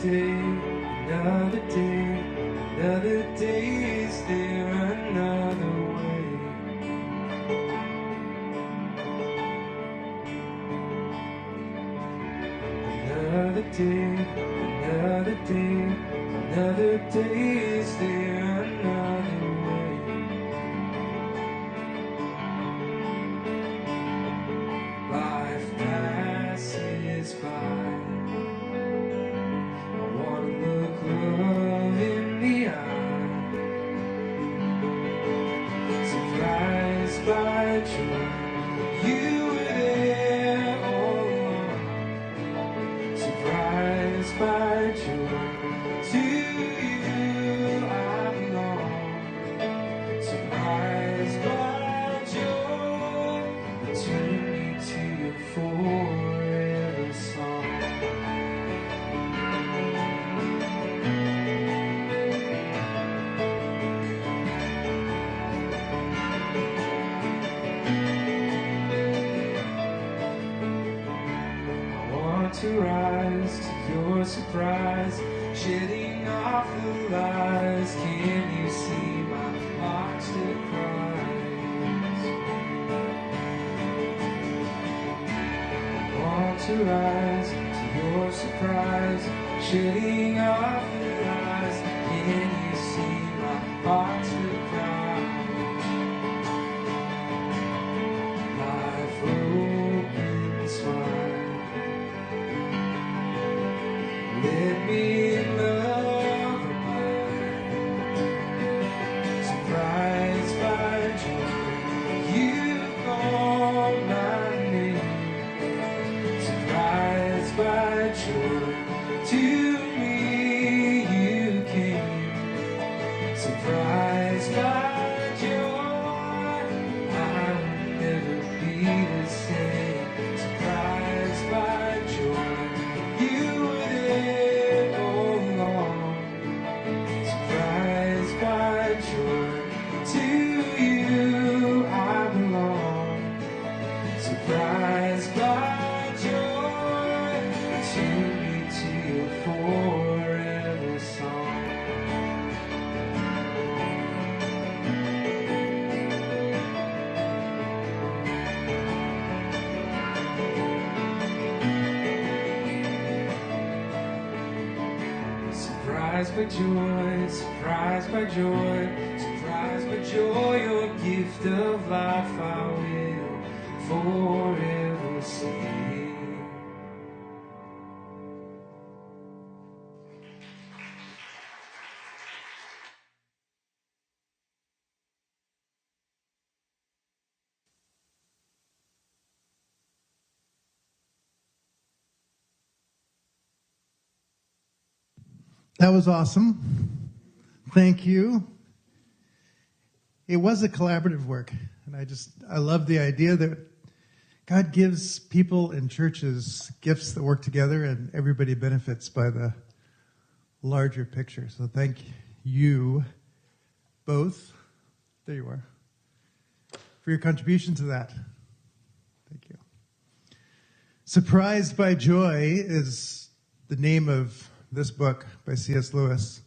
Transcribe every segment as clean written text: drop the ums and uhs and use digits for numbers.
day, is there another way? Another day, is there another way? Life passes by. I wanna look love in the eye. Surprised by joy, you were there all along. Surprised by joy, to you I belong. Surprised by joy, turn me to your forever song. To rise to your surprise, shedding off the lies. Can you see my heart still cries? I want to rise to your surprise, shedding off the lies. Can you see my heart still cries? Life opens wide. Let me in love abide. Surprised by joy, you've called my name. Surprised by joy, to me you came. Surprised by joy, I will never be the same. Surprised by joy, you were there all along. Surprised by joy, to you I belong. Surprised by joy, tune me to your forever song. Surprised by joy, surprised by joy, surprised by joy, your gift of life I will forever sing. That was awesome. Thank you. It was a collaborative work, and I love the idea that God gives people in churches gifts that work together, and everybody benefits by the larger picture. So thank you both, there you are, for your contribution to that. Thank you. Surprised by Joy is the name of this book by C.S. Lewis.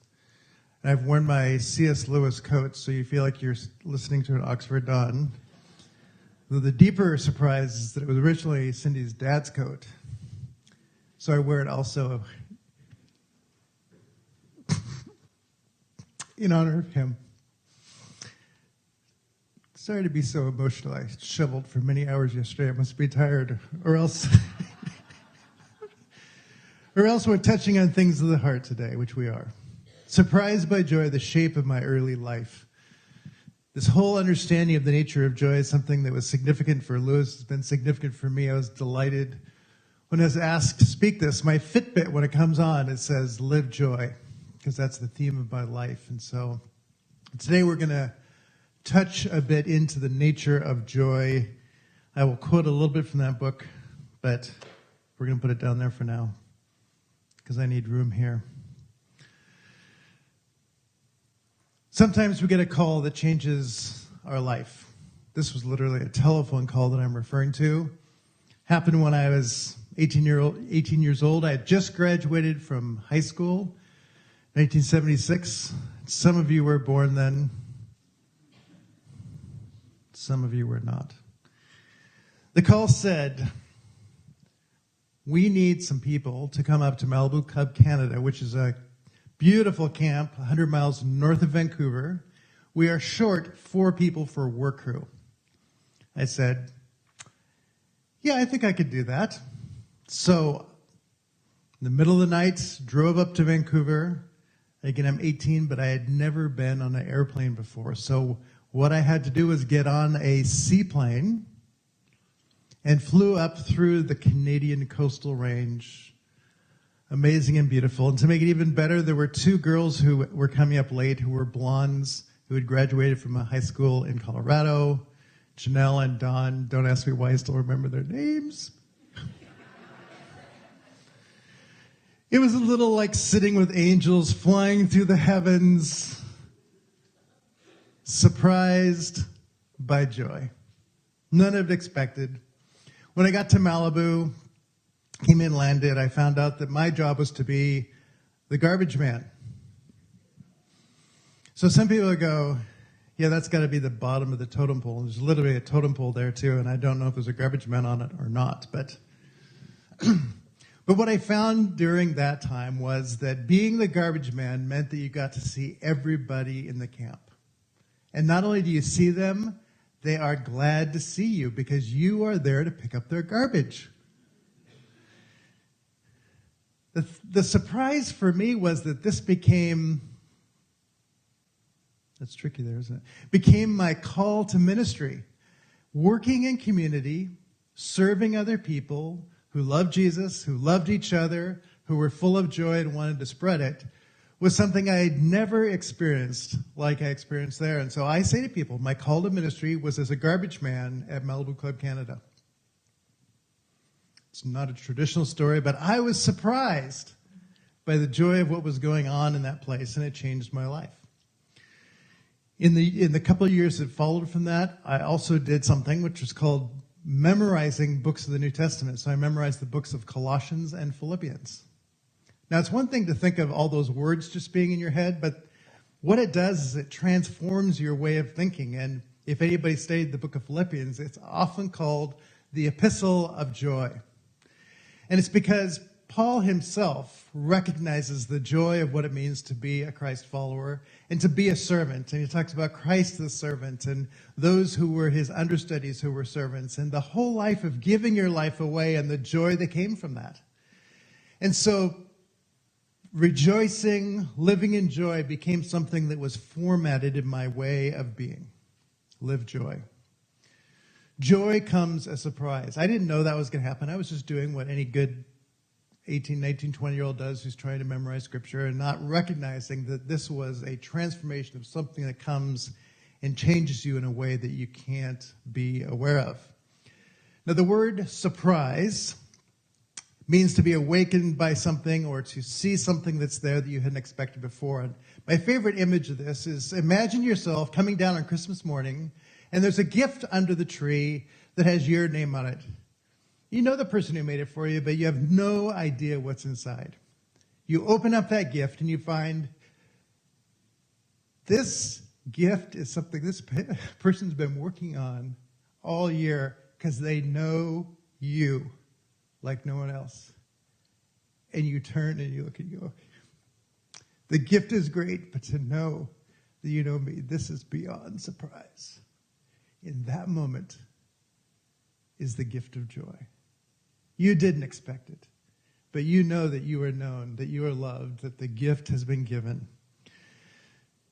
And I've worn my C.S. Lewis coat, so you feel like you're listening to an Oxford Dawn. The deeper surprise is that it was originally Cindy's dad's coat. So I wear it also in honor of him. Sorry to be so emotional. I shoveled for many hours yesterday. I must be tired, or else... Or else we're touching on things of the heart today, which we are. Surprised by joy, the shape of my early life. This whole understanding of the nature of joy is something that was significant for Lewis. It's been significant for me. I was delighted when I was asked to speak this. My Fitbit, when it comes on, it says, live joy, because that's the theme of my life. And so today we're going to touch a bit into the nature of joy. I will quote a little bit from that book, but we're going to put it down there for now, because I need room here. Sometimes we get a call that changes our life. This was literally a telephone call that I'm referring to. Happened when I was 18 years old. I had just graduated from high school, 1976. Some of you were born then. Some of you were not. The call said, we need some people to come up to Malibu Club Canada, which is a beautiful camp 100 miles north of Vancouver. We are short 4 people for work crew. I said, yeah, I think I could do that. So in the middle of the night, drove up to Vancouver. Again, I'm 18, but I had never been on an airplane before. So what I had to do was get on a seaplane and flew up through the Canadian coastal range. Amazing and beautiful. And to make it even better, there were 2 girls who were coming up late who were blondes, who had graduated from a high school in Colorado, Janelle and Dawn. Don't ask me why I still remember their names. It was a little like sitting with angels flying through the heavens, surprised by joy. None of it expected. When I got to Malibu, came in, landed, I found out that my job was to be the garbage man. So some people would go, yeah, that's got to be the bottom of the totem pole. There's literally a totem pole there too, and I don't know if there's a garbage man on it or not. But what I found during that time was that being the garbage man meant that you got to see everybody in the camp. And not only do you see them, they are glad to see you because you are there to pick up their garbage. The surprise for me was that this became, that's tricky there, isn't it? Became my call to ministry. Working in community, serving other people who loved Jesus, who loved each other, who were full of joy and wanted to spread it, was something I had never experienced like I experienced there. And so I say to people, my call to ministry was as a garbage man at Malibu Club Canada. It's not a traditional story, but I was surprised by the joy of what was going on in that place, and it changed my life. In the couple of years that followed from that, I also did something which was called memorizing books of the New Testament. So I memorized the books of Colossians and Philippians. Now, it's one thing to think of all those words just being in your head, but what it does is it transforms your way of thinking. And if anybody studied the book of Philippians, it's often called the Epistle of Joy. And it's because Paul himself recognizes the joy of what it means to be a Christ follower and to be a servant. And he talks about Christ the servant and those who were his understudies who were servants and the whole life of giving your life away and the joy that came from that. And so rejoicing, living in joy became something that was formatted in my way of being. Live joy. Joy comes as a surprise. I didn't know that was going to happen. I was just doing what any good 18, 19, 20-year-old does who's trying to memorize Scripture and not recognizing that this was a transformation of something that comes and changes you in a way that you can't be aware of. Now, the word surprise means to be awakened by something or to see something that's there that you hadn't expected before. And my favorite image of this is imagine yourself coming down on Christmas morning and there's a gift under the tree that has your name on it. You know the person who made it for you, but you have no idea what's inside. You open up that gift and you find this gift is something this person's been working on all year because they know you like no one else. And you turn and you look and you go, the gift is great, but to know that you know me, this is beyond surprise. In that moment is the gift of joy. You didn't expect it, but you know that you are known, that you are loved, that the gift has been given.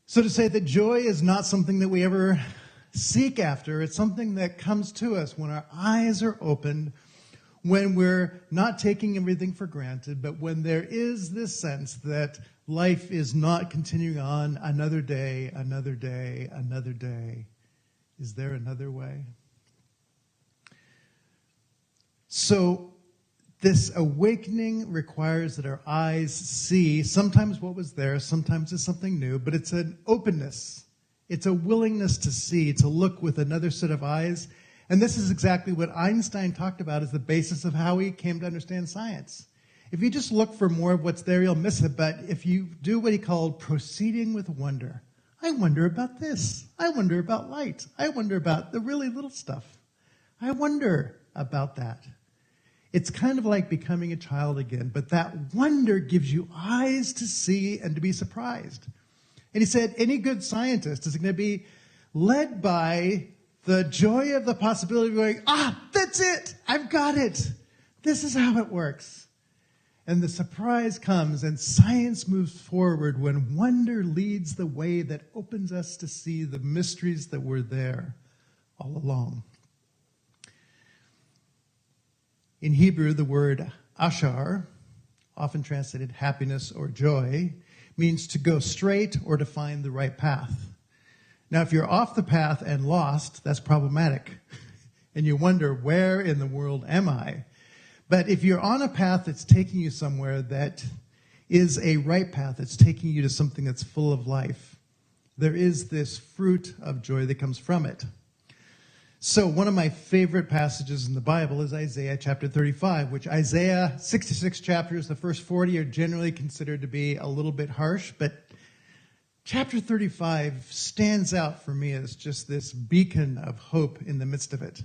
So to say that joy is not something that we ever seek after, it's something that comes to us when our eyes are opened, when we're not taking everything for granted, but when there is this sense that life is not continuing on another day, another day, another day. Is there another way? So this awakening requires that our eyes see sometimes what was there, sometimes it's something new, but it's an openness. It's a willingness to see, to look with another set of eyes. And this is exactly what Einstein talked about as the basis of how he came to understand science. If you just look for more of what's there, you'll miss it. But if you do what he called proceeding with wonder, I wonder about this. I wonder about light. I wonder about the really little stuff. I wonder about that. It's kind of like becoming a child again, but that wonder gives you eyes to see and to be surprised. And he said, any good scientist is going to be led by the joy of the possibility of going, that's it. I've got it. This is how it works. And the surprise comes, and science moves forward when wonder leads the way that opens us to see the mysteries that were there all along. In Hebrew, the word ashar, often translated happiness or joy, means to go straight or to find the right path. Now, if you're off the path and lost, that's problematic. And you wonder, where in the world am I? But if you're on a path that's taking you somewhere that is a right path, that's taking you to something that's full of life, there is this fruit of joy that comes from it. So one of my favorite passages in the Bible is Isaiah chapter 35, which Isaiah, 66 chapters, the first 40 are generally considered to be a little bit harsh, but chapter 35 stands out for me as just this beacon of hope in the midst of it.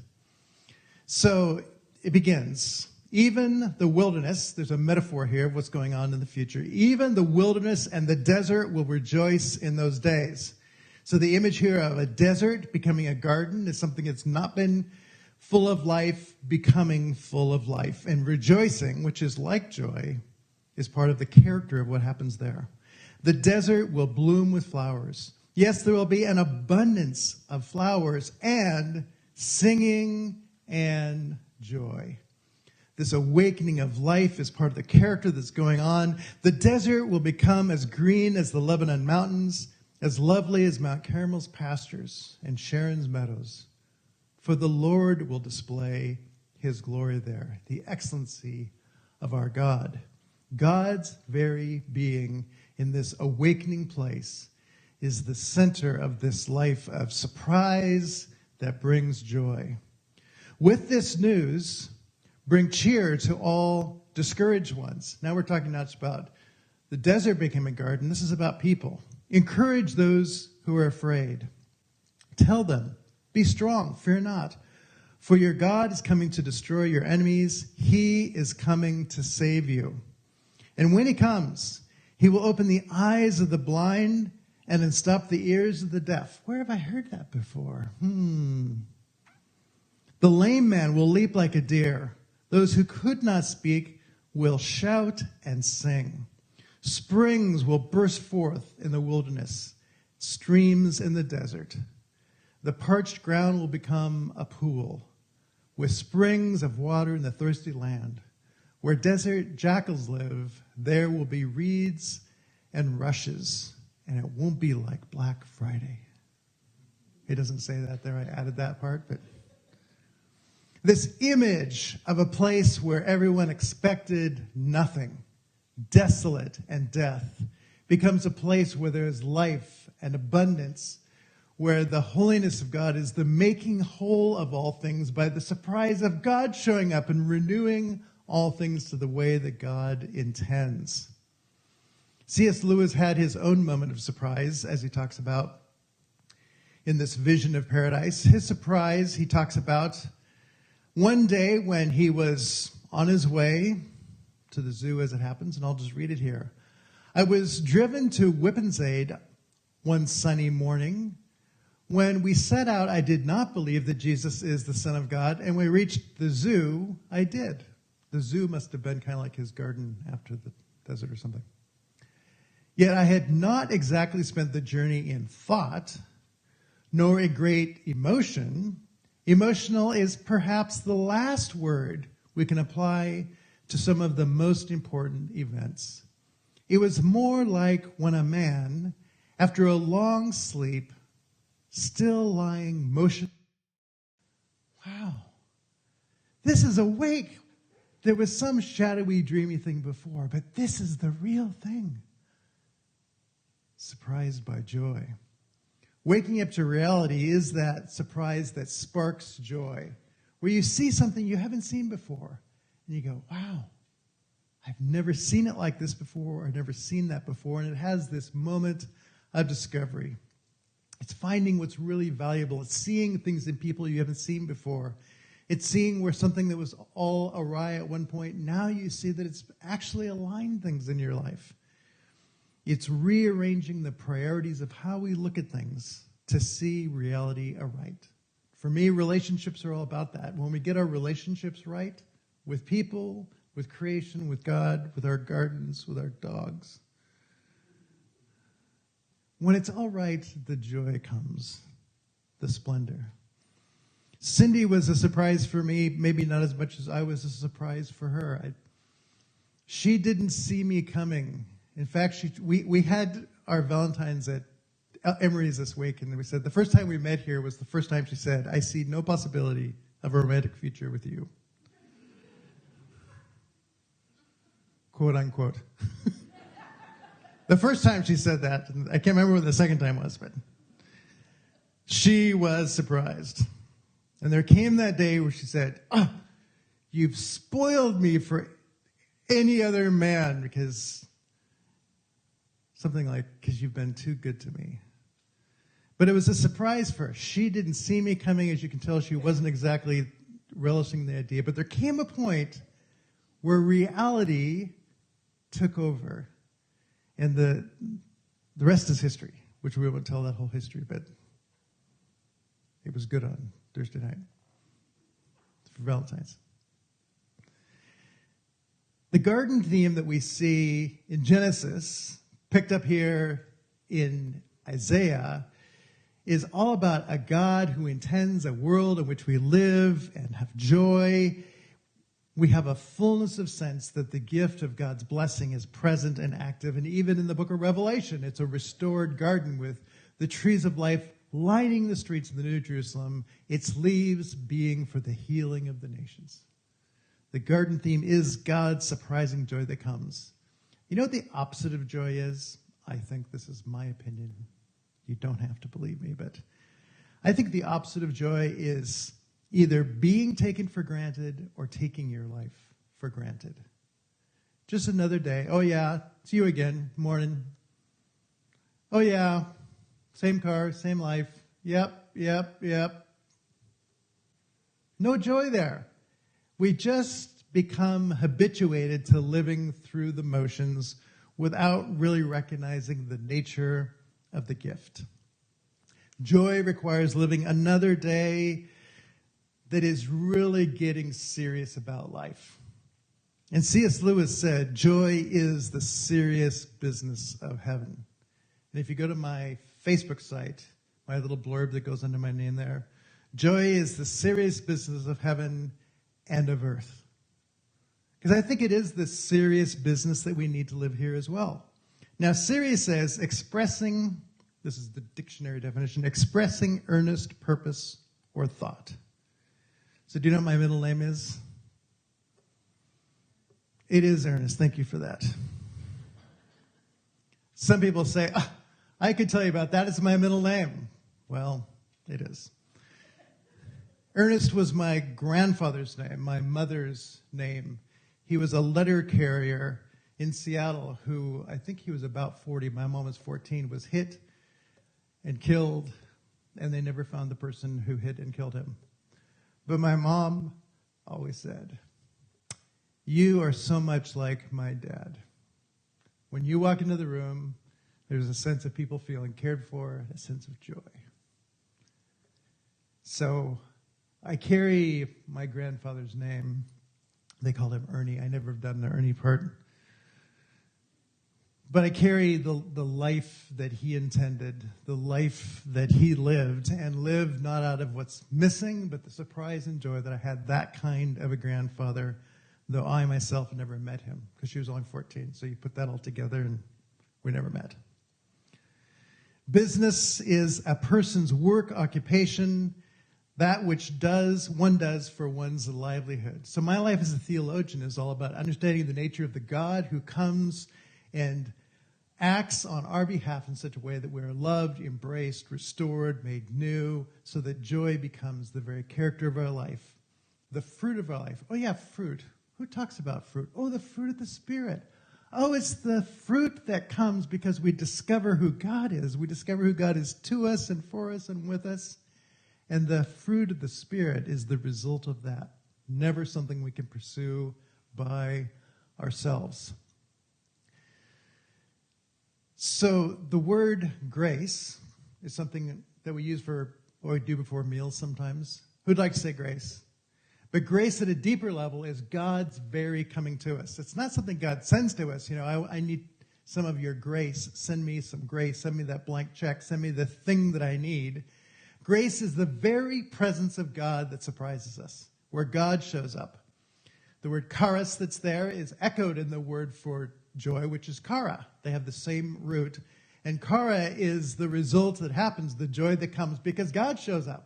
So it begins, even the wilderness, there's a metaphor here of what's going on in the future, even the wilderness and the desert will rejoice in those days. So the image here of a desert becoming a garden is something that's not been full of life, becoming full of life. And rejoicing, which is like joy, is part of the character of what happens there. The desert will bloom with flowers. Yes, there will be an abundance of flowers and singing and joy. This awakening of life is part of the character that's going on. The desert will become as green as the Lebanon mountains, as lovely as Mount Carmel's pastures and Sharon's meadows. For the Lord will display his glory there, the excellency of our God. God's very being in this awakening place is the center of this life of surprise that brings joy. With this news, bring cheer to all discouraged ones. Now we're talking not just about the desert becoming a garden. This is about people. Encourage those who are afraid. Tell them, be strong, fear not. For your God is coming to destroy your enemies. He is coming to save you. And when he comes, he will open the eyes of the blind and unstop the ears of the deaf. Where have I heard that before? The lame man will leap like a deer. Those who could not speak will shout and sing. Springs will burst forth in the wilderness, streams in the desert. The parched ground will become a pool, with springs of water in the thirsty land. Where desert jackals live, there will be reeds and rushes, and it won't be like Black Friday. It doesn't say that there. I added that part, but this image of a place where everyone expected nothing, desolate and death, becomes a place where there is life and abundance, where the holiness of God is the making whole of all things by the surprise of God showing up and renewing all things to the way that God intends. C.S. Lewis had his own moment of surprise, as he talks about in this vision of paradise. His surprise, he talks about one day when he was on his way to the zoo, as it happens, and I'll just read it here. I was driven to Whipponzade one sunny morning. When we set out, I did not believe that Jesus is the Son of God, and when we reached the zoo, I did. The zoo must have been kind of like his garden after the desert or something. Yet I had not exactly spent the journey in thought, nor a great emotion. Emotional is perhaps the last word we can apply to some of the most important events. It was more like when a man, after a long sleep, still lying motionless. Wow, this is awake. There was some shadowy, dreamy thing before, but this is the real thing. Surprised by joy. Waking up to reality is that surprise that sparks joy, where you see something you haven't seen before, and you go, wow, I've never seen it like this before, or I've never seen that before, and it has this moment of discovery. It's finding what's really valuable. It's seeing things in people you haven't seen before. It's seeing where something that was all awry at one point, now you see that it's actually aligned things in your life. It's rearranging the priorities of how we look at things to see reality aright. For me, relationships are all about that. When we get our relationships right with people, with creation, with God, with our gardens, with our dogs, when it's all right, the joy comes, the splendor. Cindy was a surprise for me, maybe not as much as I was a surprise for her. She didn't see me coming. In fact, we had our Valentine's at Emery's this week, and we said the first time we met here was the first time she said, I see no possibility of a romantic future with you. Quote, unquote. The first time she said that, I can't remember what the second time was, but she was surprised. And there came that day where she said, oh, you've spoiled me for any other man because you've been too good to me. But it was a surprise for her. She didn't see me coming. As you can tell, she wasn't exactly relishing the idea. But there came a point where reality took over. And the rest is history, which we won't tell that whole history, but it was good on Thursday night for Valentine's. The garden theme that we see in Genesis, picked up here in Isaiah, is all about a God who intends a world in which we live and have joy. We have a fullness of sense that the gift of God's blessing is present and active. And even in the book of Revelation, it's a restored garden with the trees of life lining the streets of the New Jerusalem, its leaves being for the healing of the nations. The garden theme is God's surprising joy that comes. You know what the opposite of joy is? I think this is my opinion. You don't have to believe me, but I think the opposite of joy is either being taken for granted or taking your life for granted. Just another day. Oh, yeah, it's you again. Morning. Oh, yeah, same car, same life. Yep. No joy there. We just become habituated to living through the motions without really recognizing the nature of the gift. Joy requires living another day that is really getting serious about life. And C.S. Lewis said, joy is the serious business of heaven. And if you go to my Facebook site, my little blurb that goes under my name there, joy is the serious business of heaven and of earth. Because I think it is the serious business that we need to live here as well. Now, serious says expressing, this is the dictionary definition, expressing earnest purpose or thought. So do you know what my middle name is? It is Ernest. Thank you for that. Some people say, I could tell you about that. It's my middle name. Well, it is. Ernest was my grandfather's name, my mother's name. He was a letter carrier in Seattle who, I think he was about 40, my mom was 14, was hit and killed, and they never found the person who hit and killed him. But my mom always said, you are so much like my dad. When you walk into the room, there's a sense of people feeling cared for, a sense of joy. So I carry my grandfather's name. They called him Ernie. I never have done the Ernie part. But I carry the life that he intended, the life that he lived, and lived not out of what's missing, but the surprise and joy that I had that kind of a grandfather, though I myself never met him, because she was only 14. So you put that all together, and we never met. Business is a person's work, occupation, that which one does for one's livelihood. So my life as a theologian is all about understanding the nature of the God who comes and acts on our behalf in such a way that we are loved, embraced, restored, made new, so that joy becomes the very character of our life, the fruit of our life. Oh yeah, fruit. Who talks about fruit? Oh, the fruit of the Spirit. Oh, it's the fruit that comes because we discover who God is. We discover who God is to us and for us and with us. And the fruit of the Spirit is the result of that. Never something we can pursue by ourselves. So the word grace is something that we use for what we do before meals sometimes. Who'd like to say grace? But grace at a deeper level is God's very coming to us. It's not something God sends to us. I need some of your grace. Send me some grace. Send me that blank check. Send me the thing that I need. Grace is the very presence of God that surprises us, where God shows up. The word charis that's there is echoed in the word for joy, which is chara. They have the same root. And chara is the result that happens, the joy that comes because God shows up.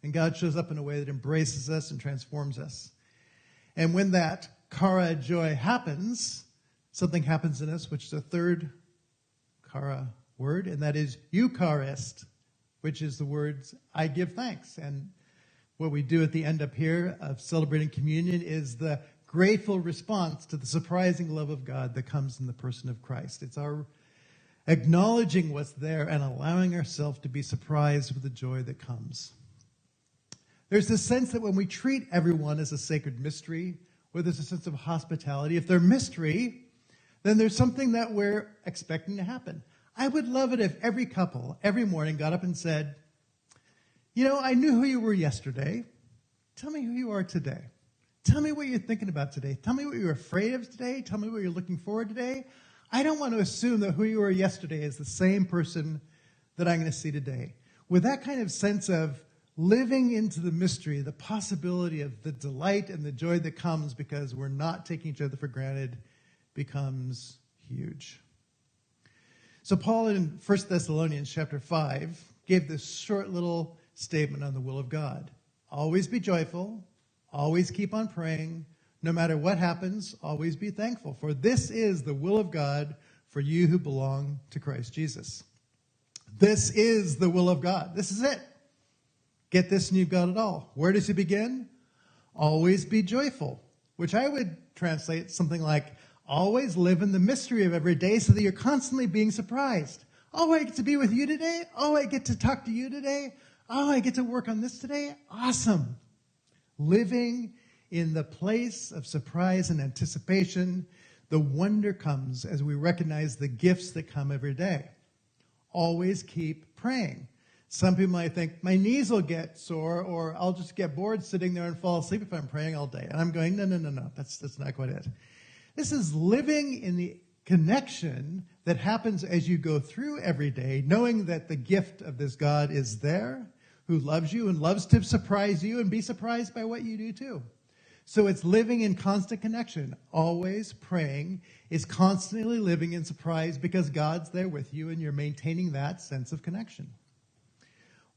And God shows up in a way that embraces us and transforms us. And when that chara joy happens, something happens in us, which is a third chara word, and that is Eucharist, which is the words, I give thanks. And what we do at the end up here of celebrating communion is the grateful response to the surprising love of God that comes in the person of Christ. It's our acknowledging what's there and allowing ourselves to be surprised with the joy that comes. There's this sense that when we treat everyone as a sacred mystery, where there's a sense of hospitality, if they're mystery, then there's something that we're expecting to happen. I would love it if every couple, every morning, got up and said, I knew who you were yesterday. Tell me who you are today. Tell me what you're thinking about today. Tell me what you're afraid of today. Tell me what you're looking forward to today. I don't want to assume that who you were yesterday is the same person that I'm going to see today. With that kind of sense of living into the mystery, the possibility of the delight and the joy that comes because we're not taking each other for granted becomes huge. So Paul in 1 Thessalonians chapter 5 gave this short little statement on the will of God. Always be joyful, always keep on praying, no matter what happens, always be thankful, for this is the will of God for you who belong to Christ Jesus. This is the will of God. This is it. Get this and you've got it all. Where does he begin? Always be joyful, which I would translate something like, always live in the mystery of every day so that you're constantly being surprised. Oh, I get to be with you today. Oh, I get to talk to you today. Oh, I get to work on this today. Awesome. Living in the place of surprise and anticipation, the wonder comes as we recognize the gifts that come every day. Always keep praying. Some people might think, my knees will get sore, or I'll just get bored sitting there and fall asleep if I'm praying all day. And I'm going, no. That's not quite it. This is living in the connection that happens as you go through every day, knowing that the gift of this God is there, who loves you and loves to surprise you and be surprised by what you do too. So it's living in constant connection. Always praying is constantly living in surprise because God's there with you and you're maintaining that sense of connection.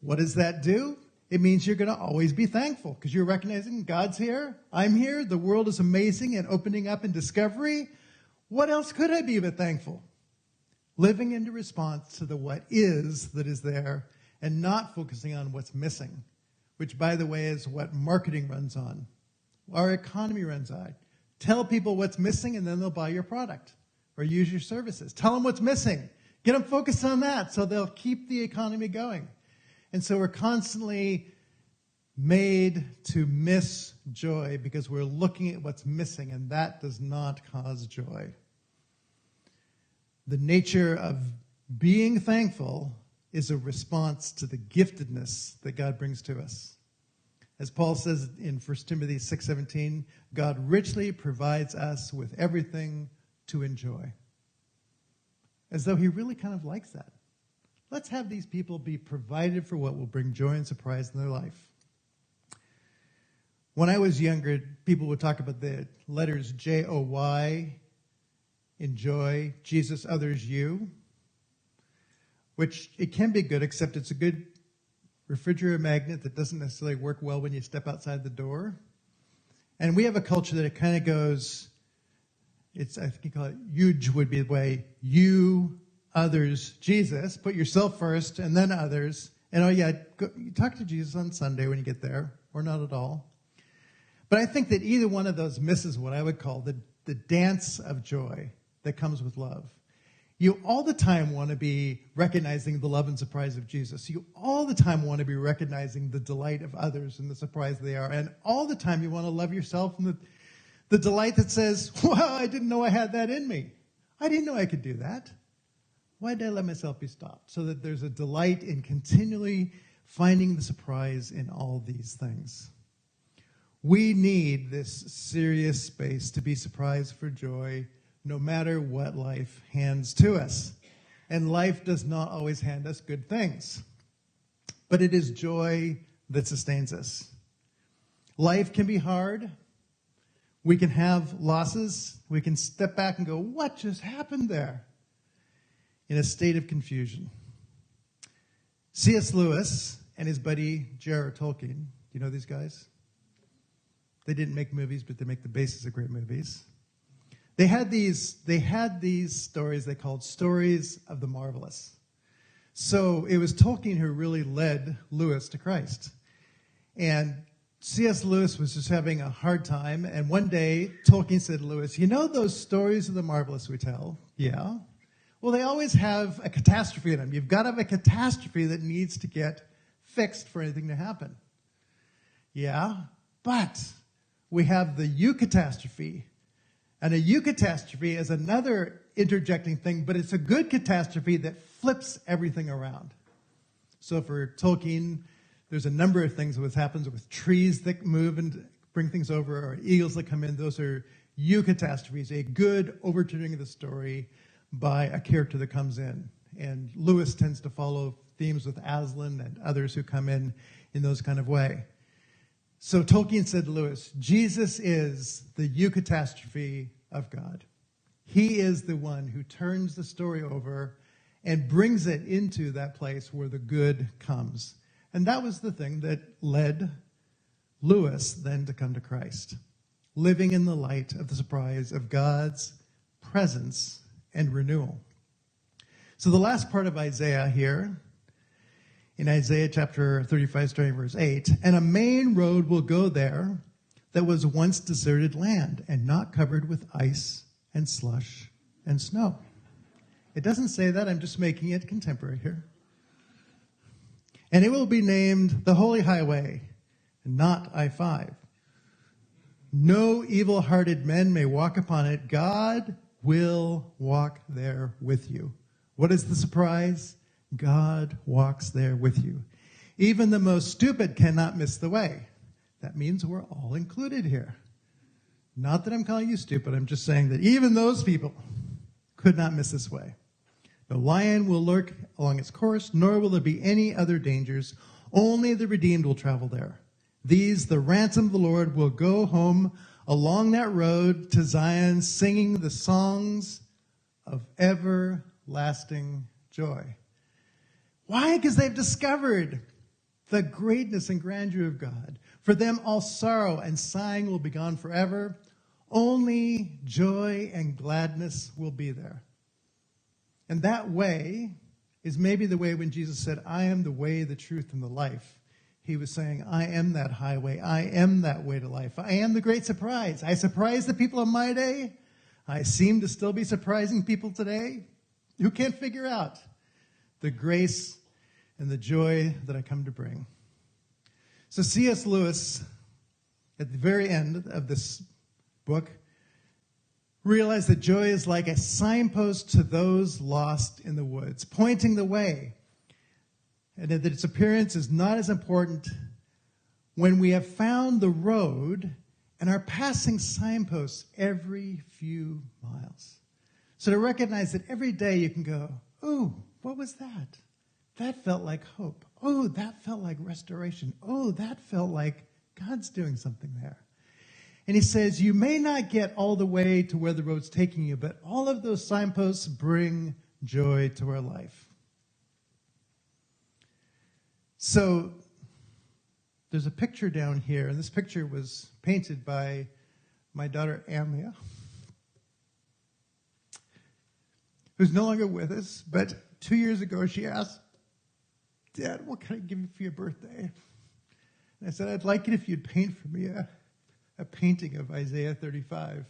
What does that do? It means you're going to always be thankful because you're recognizing God's here, I'm here, the world is amazing and opening up in discovery. What else could I be but thankful? Living into response to the what is that is there and not focusing on what's missing, which, by the way, is what marketing runs on. Our economy runs on. Tell people what's missing and then they'll buy your product or use your services. Tell them what's missing. Get them focused on that so they'll keep the economy going. And so we're constantly made to miss joy because we're looking at what's missing, and that does not cause joy. The nature of being thankful is a response to the giftedness that God brings to us. As Paul says in 1 Timothy 6:17, God richly provides us with everything to enjoy. As though he really kind of likes that. Let's have these people be provided for what will bring joy and surprise in their life. When I was younger, people would talk about the letters J-O-Y, enjoy, Jesus, others, you, which it can be good, except it's a good refrigerator magnet that doesn't necessarily work well when you step outside the door. And we have a culture that it kind of goes I think you call it huge would be the way you, others, Jesus. Put yourself first and then others. And you talk to Jesus on Sunday when you get there, or not at all. But I think that either one of those misses what I would call the dance of joy that comes with love. You all the time want to be recognizing the love and surprise of Jesus. You all the time want to be recognizing the delight of others and the surprise they are. And all the time you want to love yourself and the delight that says, wow, I didn't know I had that in me. I didn't know I could do that. Why did I let myself be stopped? So that there's a delight in continually finding the surprise in all these things. We need this serious space to be surprised for joy no matter what life hands to us. And life does not always hand us good things. But it is joy that sustains us. Life can be hard. We can have losses. We can step back and go, what just happened there? In a state of confusion. C.S. Lewis and his buddy J.R.R. Tolkien, do you know these guys? They didn't make movies, but they make the basis of great movies. They had these stories they called Stories of the Marvelous. So it was Tolkien who really led Lewis to Christ. And C.S. Lewis was just having a hard time, and one day Tolkien said to Lewis, you know those stories of the marvelous we tell? Yeah. Well, they always have a catastrophe in them. You've got to have a catastrophe that needs to get fixed for anything to happen. Yeah, but we have the eucatastrophe. And a eucatastrophe is another interjecting thing, but it's a good catastrophe that flips everything around. So for Tolkien, there's a number of things that happens with trees that move and bring things over, or eagles that come in. Those are eucatastrophes, a good overturning of the story by a character that comes in. And Lewis tends to follow themes with Aslan and others who come in those kind of way. So Tolkien said to Lewis, Jesus is the eucatastrophe of God. He is the one who turns the story over and brings it into that place where the good comes. And that was the thing that led Lewis then to come to Christ, living in the light of the surprise of God's presence and renewal. So the last part of Isaiah here, in Isaiah chapter 35, starting verse 8, and a main road will go there that was once deserted land and not covered with ice and slush and snow. It doesn't say that. I'm just making it contemporary here. And it will be named the Holy Highway, not I-5. No evil-hearted men may walk upon it. God will walk there with you. What is the surprise? God walks there with you. Even the most stupid cannot miss the way. That means we're all included here. Not that I'm calling you stupid. I'm just saying that even those people could not miss this way. No lion will lurk along its course, nor will there be any other dangers. Only the redeemed will travel there. These, the ransom of the Lord, will go home along that road to Zion, singing the songs of everlasting joy. Why? Because they've discovered the greatness and grandeur of God. For them, all sorrow and sighing will be gone forever. Only joy and gladness will be there. And that way is maybe the way when Jesus said, I am the way, the truth, and the life. He was saying, I am that highway. I am that way to life. I am the great surprise. I surprised the people of my day. I seem to still be surprising people today who can't figure out the grace and the joy that I come to bring. So C.S. Lewis, at the very end of this book, realized that joy is like a signpost to those lost in the woods, pointing the way, and that its appearance is not as important when we have found the road and are passing signposts every few miles. So to recognize that every day you can go, oh, what was that? That felt like hope. Oh, that felt like restoration. Oh, that felt like God's doing something there. And he says, you may not get all the way to where the road's taking you, but all of those signposts bring joy to our life. So there's a picture down here, and this picture was painted by my daughter, Amlia. who's no longer with us, but 2 years ago she asked, Dad, what can I give you for your birthday? And I said, I'd like it if you'd paint for me a painting of Isaiah 35.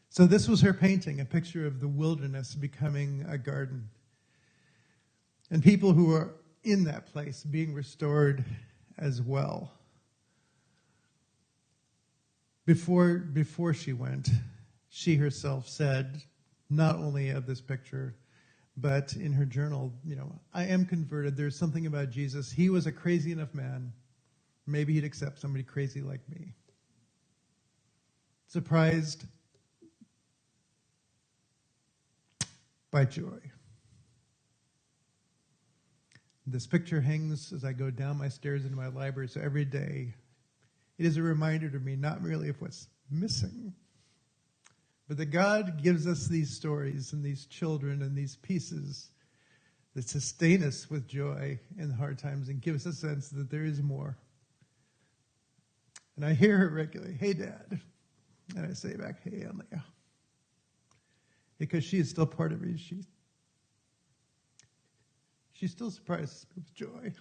So this was her painting, a picture of the wilderness becoming a garden. And people who are in that place being restored as well. Before she went, she herself said, not only of this picture, but in her journal, I am converted. There's something about Jesus. He was a crazy enough man. Maybe he'd accept somebody crazy like me. Surprised by joy. This picture hangs as I go down my stairs into my library, so every day it is a reminder to me not merely of what's missing, but that God gives us these stories and these children and these pieces that sustain us with joy in hard times and give us a sense that there is more. And I hear her regularly, hey, Dad. And I say back, hey, Anlia. Because she is still part of me. She still surprises me with joy.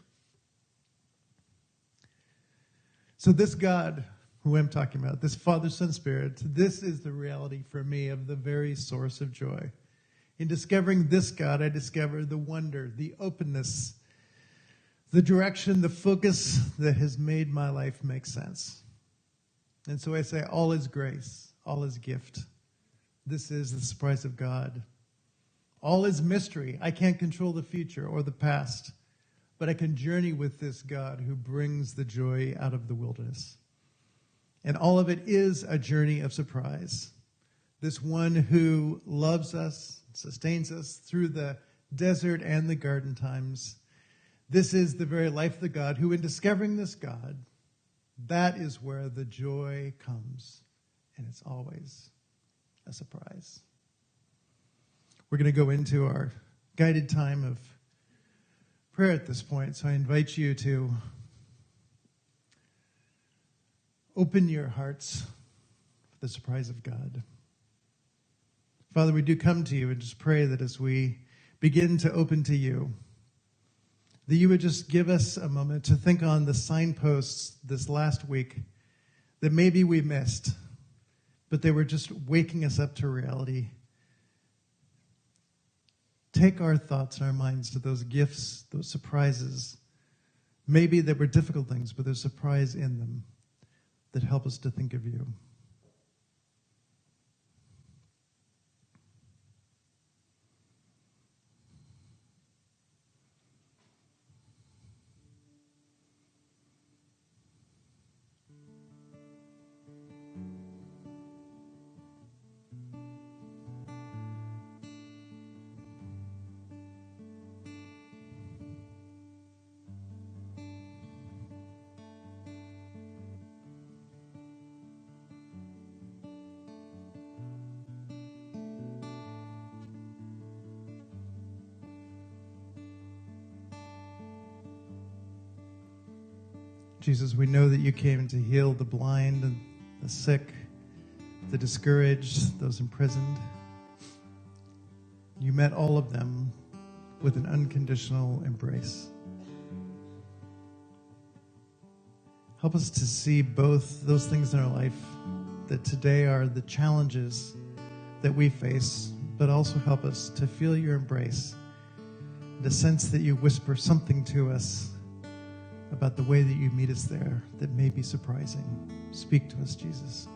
So this God who I'm talking about, this Father, Son, Spirit, this is the reality for me of the very source of joy. In discovering this God, I discover the wonder, the openness, the direction, the focus that has made my life make sense. And so I say, all is grace, all is gift. This is the surprise of God. All is mystery. I can't control the future or the past, but I can journey with this God who brings the joy out of the wilderness. And all of it is a journey of surprise. This one who loves us, sustains us through the desert and the garden times. This is the very life of the God who, in discovering this God, that is where the joy comes. And it's always a surprise. We're going to go into our guided time of prayer at this point. So I invite you to open your hearts for the surprise of God. Father, we do come to you and just pray that as we begin to open to you, that you would just give us a moment to think on the signposts this last week that maybe we missed, but they were just waking us up to reality. Take our thoughts and our minds to those gifts, those surprises, maybe that were difficult things, but there's surprise in them that help us to think of you. Jesus, we know that you came to heal the blind and the sick, the discouraged, those imprisoned. You met all of them with an unconditional embrace. Help us to see both those things in our life that today are the challenges that we face, but also help us to feel your embrace, the sense that you whisper something to us about the way that you meet us there that may be surprising. Speak to us, Jesus.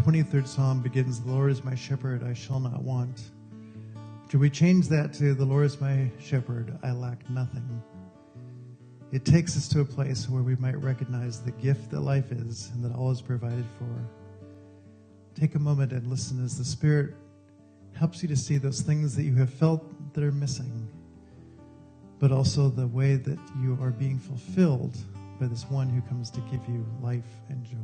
23rd Psalm begins, "The Lord is my shepherd, I shall not want." Should we change that to, "The Lord is my shepherd, I lack nothing"? It takes us to a place where we might recognize the gift that life is and that all is provided for. Take a moment and listen as the Spirit helps you to see those things that you have felt that are missing, but also the way that you are being fulfilled by this one who comes to give you life and joy.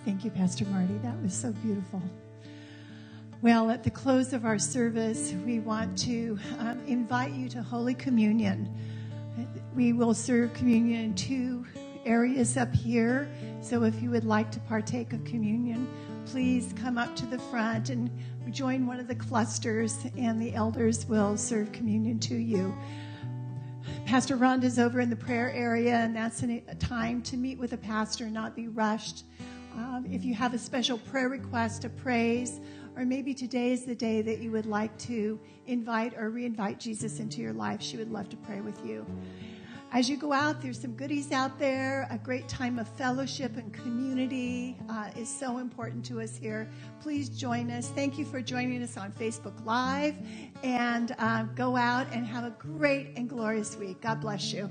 Thank you, Pastor Marty. That was so beautiful. Well, at the close of our service, we want to invite you to Holy Communion. We will serve communion in 2 areas up here. So if you would like to partake of communion, please come up to the front and join one of the clusters, and the elders will serve communion to you. Pastor Rhonda's over in the prayer area, and that's a time to meet with a pastor, not be rushed. If you have a special prayer request, a praise, or maybe today is the day that you would like to invite or re-invite Jesus into your life, she would love to pray with you. As you go out, there's some goodies out there. A great time of fellowship and community is so important to us here. Please join us. Thank you for joining us on Facebook Live. And go out and have a great and glorious week. God bless you.